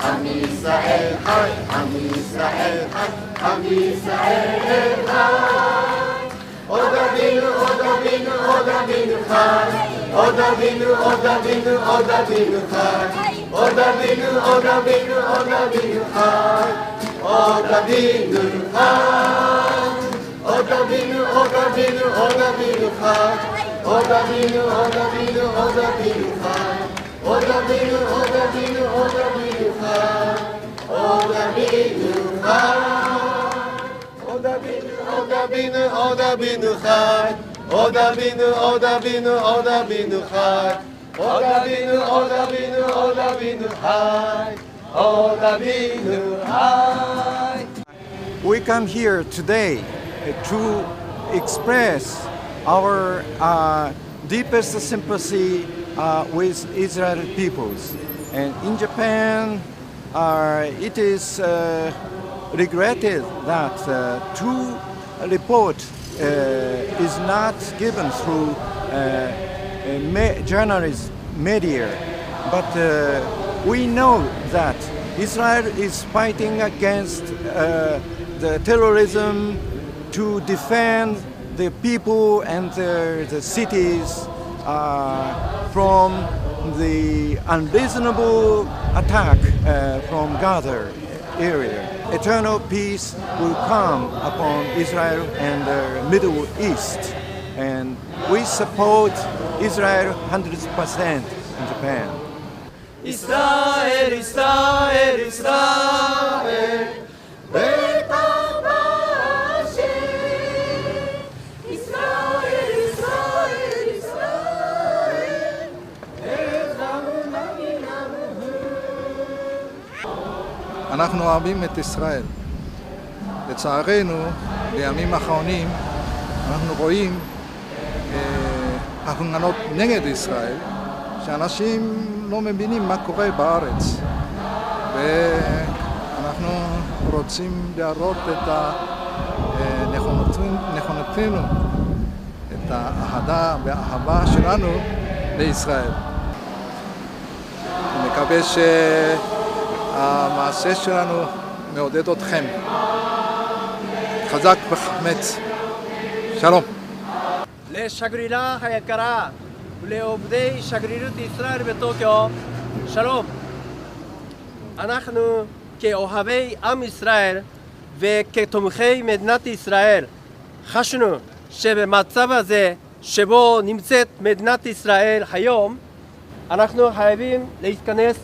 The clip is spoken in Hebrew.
עם ישראל חי, עם ישראל חי, עם ישראל חי. עוד אבינו, עוד אבינו, עוד אבינו חי, עוד אבינו, עוד אבינו, עוד אבינו חי, עוד אבינו, עוד אבינו, עוד אבינו חי, עוד אבינו חי, עוד אבינו, עוד אבינו, עוד אבינו חי, עוד אבינו, עוד אבינו, עוד אבינו חי, עוד אבינו, עוד אבינו, עוד אבינו חי, עוד אבינו חי. עוד אבינו, עוד אבינו, עוד אבינו חי, עוד אבינו, עוד אבינו, עוד אבינו חי, עוד אבינו, עוד אבינו, עוד אבינו חי, עוד אבינו חי. We come here today to express our deepest sympathy with Israeli peoples. And in Japan, it is regretted that true report is not given through journalist media. But we know that Israel is fighting against the terrorism to defend the people and the cities from the unreasonable attack from Gaza area. Eternal peace will come upon Israel and the Middle East, and we support Israel 100% in Japan. Israel, Israel, Israel, בית אבא אשר. ישראל, ישראל, ישראל, ארץ אנחנו אוהבים את ישראל. לצערנו, בימים האחרונים אנחנו רואים הפגנות נגד ישראל, שאנשים לא מבינים מה קורה בארץ. ואנחנו רוצים להראות את נכונותנו, את האהדה והאהבה שלנו לישראל. אני מקווה המעשה שלנו מעודד אתכם. חזק וחמץ. שלום. לשגרירה היקרה ולעובדי שגרירות ישראל בטוקיו, שלום. אנחנו כאוהבי עם ישראל וכתומכי מדינת ישראל חשנו שבמצב הזה שבו נמצאת מדינת ישראל היום אנחנו חייבים להתכנס